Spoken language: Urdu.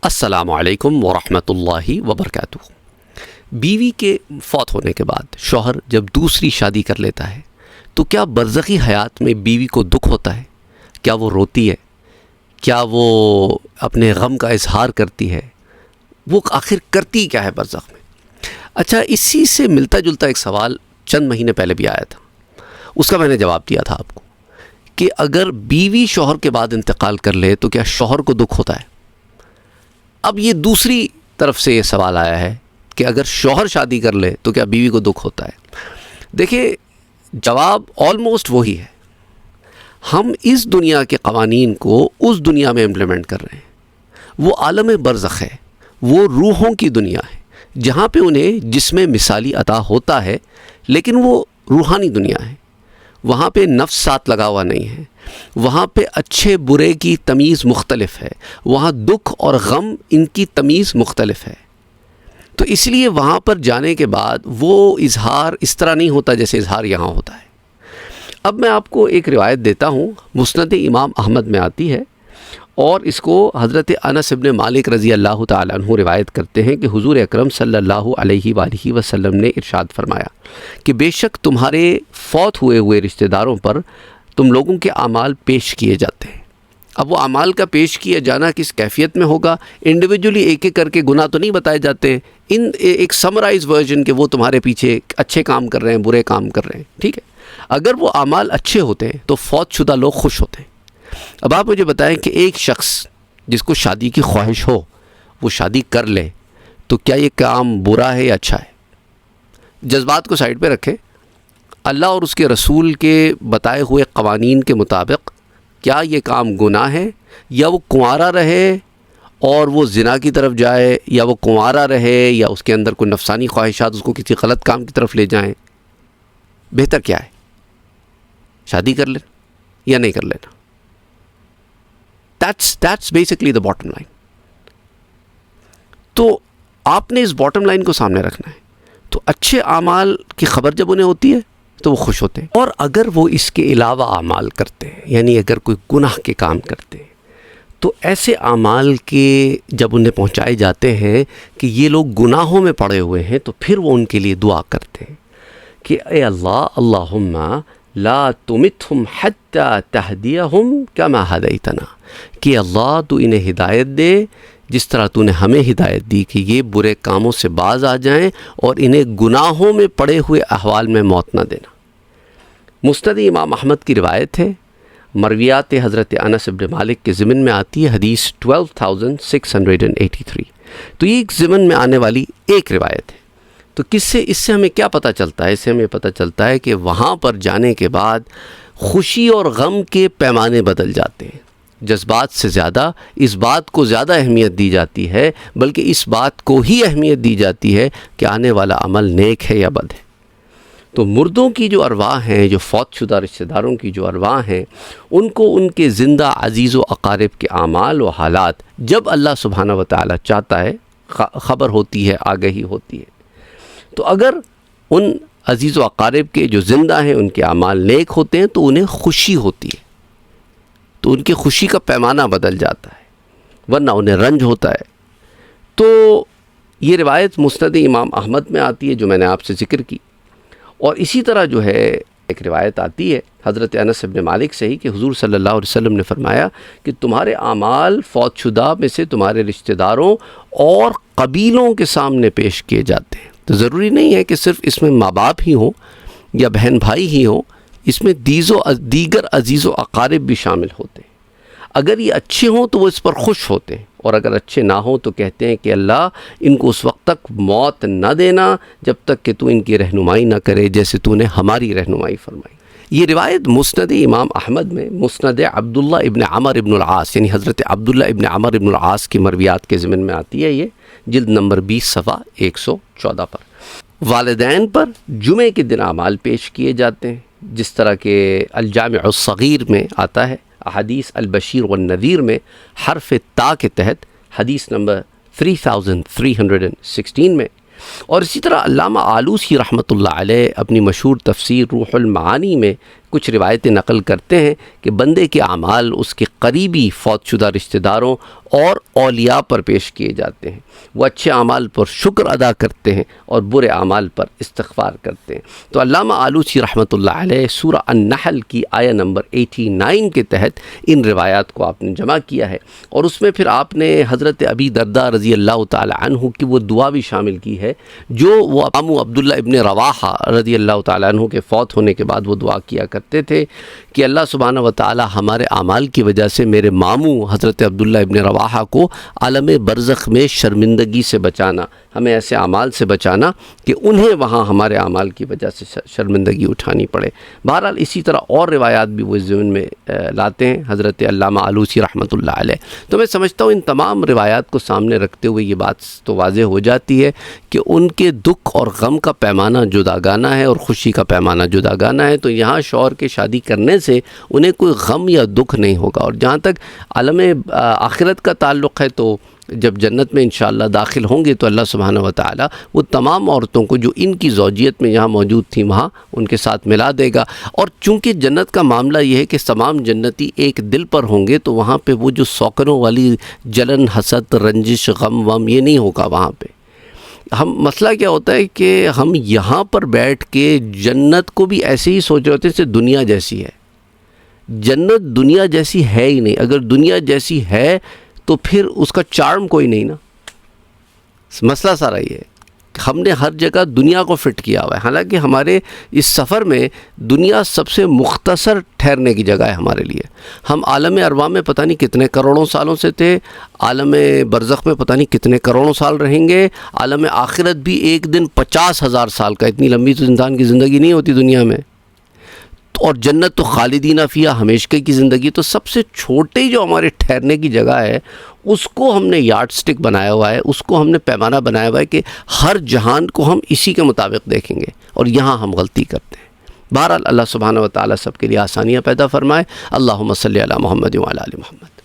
السلام علیکم ورحمۃ اللہ وبرکاتہ۔ بیوی کے فوت ہونے کے بعد شوہر جب دوسری شادی کر لیتا ہے تو کیا برزخی حیات میں بیوی کو دکھ ہوتا ہے؟ کیا وہ روتی ہے؟ کیا وہ اپنے غم کا اظہار کرتی ہے؟ وہ آخر کرتی کیا ہے برزخ میں؟ اچھا، اسی سے ملتا جلتا ایک سوال چند مہینے پہلے بھی آیا تھا، اس کا میں نے جواب دیا تھا آپ کو کہ اگر بیوی شوہر کے بعد انتقال کر لے تو کیا شوہر کو دکھ ہوتا ہے؟ اب یہ دوسری طرف سے یہ سوال آیا ہے کہ اگر شوہر شادی کر لے تو کیا بیوی کو دکھ ہوتا ہے؟ دیکھیے، جواب آلموسٹ وہی ہے۔ ہم اس دنیا کے قوانین کو اس دنیا میں امپلیمنٹ کر رہے ہیں۔ وہ عالم برزخ ہے، وہ روحوں کی دنیا ہے جہاں پہ انہیں جسم مثالی عطا ہوتا ہے، لیکن وہ روحانی دنیا ہے۔ وہاں پہ نفس ساتھ لگا ہوا نہیں ہے، وہاں پہ اچھے برے کی تمیز مختلف ہے، وہاں دکھ اور غم ان کی تمیز مختلف ہے۔ تو اس لیے وہاں پر جانے کے بعد وہ اظہار اس طرح نہیں ہوتا جیسے اظہار یہاں ہوتا ہے۔ اب میں آپ کو ایک روایت دیتا ہوں، مسند امام احمد میں آتی ہے، اور اس کو حضرت انس ابن مالک رضی اللہ تعالیٰ عنہ روایت کرتے ہیں کہ حضور اکرم صلی اللہ علیہ وآلہ وسلم نے ارشاد فرمایا کہ بے شک تمہارے فوت ہوئے رشتہ داروں پر تم لوگوں کے اعمال پیش کیے جاتے ہیں۔ اب وہ اعمال کا پیش کیا جانا کس کیفیت میں ہوگا؟ انڈیویجولی ایک ایک کر کے گناہ تو نہیں بتائے جاتے ہیں، ان ایک سمرائز ورژن کہ وہ تمہارے پیچھے اچھے کام کر رہے ہیں، برے کام کر رہے ہیں، ٹھیک ہے؟ اگر وہ اعمال اچھے ہوتے ہیں تو فوت شدہ لوگ خوش ہوتے ہیں۔ اب آپ مجھے بتائیں کہ ایک شخص جس کو شادی کی خواہش ہو وہ شادی کر لے تو کیا یہ کام برا ہے یا اچھا ہے؟ جذبات کو سائڈ پہ رکھیں، اللہ اور اس کے رسول کے بتائے ہوئے قوانین کے مطابق کیا یہ کام گناہ ہے، یا وہ کنوارا رہے اور وہ زنا کی طرف جائے، یا وہ کنوارا رہے یا اس کے اندر کوئی نفسانی خواہشات اس کو کسی غلط کام کی طرف لے جائیں؟ بہتر کیا ہے؟ شادی کر لینا یا نہیں کر لینا؟ That's basically the bottom line۔ تو آپ نے اس باٹم لائن کو سامنے رکھنا ہے۔ تو اچھے اعمال کی خبر جب انہیں ہوتی ہے تو وہ خوش ہوتے ہیں، اور اگر وہ اس کے علاوہ اعمال کرتے ہیں، یعنی اگر کوئی گناہ کے کام کرتے ہیں، تو ایسے اعمال کے جب انہیں پہنچائے جاتے ہیں کہ یہ لوگ گناہوں میں پڑے ہوئے ہیں، تو پھر وہ ان کے لیے دعا کرتے ہیں کہ اے اللہ، اللہم لا تمتہم حتی تہدیہم کما ہدیتنا، کہ اللہ تو انہیں ہدایت دے جس طرح تو نے ہمیں ہدایت دی کہ یہ برے کاموں سے باز آ جائیں اور انہیں گناہوں میں پڑے ہوئے احوال میں موت نہ دینا۔ مسند امام احمد کی روایت ہے، مرویات حضرت انس ابن مالک کے ضمن میں آتی ہے، حدیث 12683۔ تو یہ ایک ضمن میں آنے والی ایک روایت ہے۔ تو اس سے ہمیں کیا پتہ چلتا ہے؟ اس سے ہمیں پتہ چلتا ہے کہ وہاں پر جانے کے بعد خوشی اور غم کے پیمانے بدل جاتے ہیں۔ جذبات سے زیادہ اس بات کو زیادہ اہمیت دی جاتی ہے، بلکہ اس بات کو ہی اہمیت دی جاتی ہے کہ آنے والا عمل نیک ہے یا بد ہے۔ تو مردوں کی جو ارواح ہیں، جو فوت شدہ رشتہ داروں کی جو ارواح ہیں، ان کو ان کے زندہ عزیز و اقارب کے اعمال و حالات جب اللہ سبحانہ و تعالیٰ چاہتا ہے خبر ہوتی ہے، آگہی ہوتی ہے۔ تو اگر ان عزیز و اقارب کے جو زندہ ہیں ان کے اعمال نیک ہوتے ہیں تو انہیں خوشی ہوتی ہے، تو ان کی خوشی کا پیمانہ بدل جاتا ہے، ورنہ انہیں رنج ہوتا ہے۔ تو یہ روایت مسند امام احمد میں آتی ہے جو میں نے آپ سے ذکر کی، اور اسی طرح جو ہے ایک روایت آتی ہے حضرت انس ابن مالک سے ہی کہ حضور صلی اللہ علیہ وسلم نے فرمایا کہ تمہارے اعمال فوت شدہ میں سے تمہارے رشتہ داروں اور قبیلوں کے سامنے پیش کیے جاتے ہیں۔ تو ضروری نہیں ہے کہ صرف اس میں ماں باپ ہی ہوں یا بہن بھائی ہی ہوں، اس میں دیگر عزیز و اقارب بھی شامل ہوتے ہیں۔ اگر یہ اچھے ہوں تو وہ اس پر خوش ہوتے ہیں، اور اگر اچھے نہ ہوں تو کہتے ہیں کہ اللہ ان کو اس وقت تک موت نہ دینا جب تک کہ تو ان کی رہنمائی نہ کرے جیسے تو نے ہماری رہنمائی فرمائی۔ یہ روایت مسند امام احمد میں مسند عبداللہ ابن عمر ابن العاص، یعنی حضرت عبداللہ ابن عمر ابن العاص کی مرویات کے ضمن میں آتی ہے، یہ جلد نمبر 20 صفحہ 114 پر۔ والدین پر جمعے کے دن اعمال پیش کیے جاتے ہیں، جس طرح کہ الجامع الصغیر میں آتا ہے، احادیث البشیر والنذیر میں حرف تا کے تحت حدیث نمبر 3316 میں، اور اسی طرح علامہ آلوسی رحمۃ اللہ علیہ اپنی مشہور تفسیر روح المعانی میں کچھ روایتیں نقل کرتے ہیں کہ بندے کے اعمال اس کے قریبی فوت شدہ رشتہ داروں اور اولیاء پر پیش کیے جاتے ہیں. وہ اچھے اعمال پر شکر ادا کرتے ہیں اور برے اعمال پر استغفار کرتے ہیں. تو علامہ آلوسی رحمۃ اللہ علیہ سورہ النحل کی آیہ نمبر 89 کے تحت ان روایات کو آپ نے جمع کیا ہے، اور اس میں پھر آپ نے حضرت ابی درداء رضی اللہ تعالی عنہ کی وہ دعا بھی شامل کی ہے جو وہ امام عبداللہ ابن رواحہ رضی اللہ تعالی عنہ کے فوت ہونے کے بعد وہ دعا کیا کرتے تھے کہ اللہ سبحانہ و تعالی ہمارے اعمال کی وجہ سے میرے ماموں حضرت عبداللہ ابن رواحہ کو عالم برزخ میں شرمندگی سے بچانا، ہمیں ایسے اعمال سے بچانا کہ انہیں وہاں ہمارے اعمال کی وجہ سے شرمندگی اٹھانی پڑے. بہرحال اسی طرح اور روایات بھی وہ ذہن میں لاتے ہیں حضرت علامہ آلوسی رحمۃ اللہ علیہ. تو میں سمجھتا ہوں ان تمام روایات کو سامنے رکھتے ہوئے یہ بات تو واضح ہو جاتی ہے کہ ان کے دکھ اور غم کا پیمانہ جداگانہ ہے اور خوشی کا پیمانہ جداگانہ ہے. تو یہاں شوہر کے شادی کرنے سے انہیں کوئی غم یا دکھ نہیں ہوگا. اور جہاں تک عالم آخرت کا تعلق ہے تو جب جنت میں انشاءاللہ داخل ہوں گے تو اللہ سبحانہ و تعالی وہ تمام عورتوں کو جو ان کی زوجیت میں یہاں موجود تھیں وہاں ان کے ساتھ ملا دے گا. اور چونکہ جنت کا معاملہ یہ ہے کہ تمام جنتی ایک دل پر ہوں گے تو وہاں پہ وہ جو سوکنوں والی جلن، حسد، رنجش، غم وم یہ نہیں ہوگا وہاں پہ. مسئلہ کیا ہوتا ہے کہ ہم یہاں پر بیٹھ کے جنت کو بھی ایسے ہی سوچ رہے ہوتے ہیں جیسے دنیا جیسی ہے. جنت دنیا جیسی ہے ہی نہیں. اگر دنیا جیسی ہے تو پھر اس کا چارم کوئی نہیں نا. مسئلہ سارا یہ ہے کہ ہم نے ہر جگہ دنیا کو فٹ کیا ہوا ہے، حالانکہ ہمارے اس سفر میں دنیا سب سے مختصر ٹھہرنے کی جگہ ہے ہمارے لیے. ہم عالم ارواح میں پتہ نہیں کتنے کروڑوں سالوں سے تھے، عالم برزخ میں پتہ نہیں کتنے کروڑوں سال رہیں گے، عالم آخرت بھی ایک دن 50,000 سال کا. اتنی لمبی تو انسان کی زندگی نہیں ہوتی دنیا میں. اور جنت تو خالدین فیہا، ہمیشہ کی زندگی. تو سب سے چھوٹے جو ہمارے ٹھہرنے کی جگہ ہے اس کو ہم نے یارڈ سٹک بنایا ہوا ہے، اس کو ہم نے پیمانہ بنایا ہوا ہے کہ ہر جہان کو ہم اسی کے مطابق دیکھیں گے، اور یہاں ہم غلطی کرتے ہیں. بہرحال اللہ سبحانہ و تعالیٰ سب کے لیے آسانیاں پیدا فرمائے. اللہم صلی علی محمد وعلی آل محمد.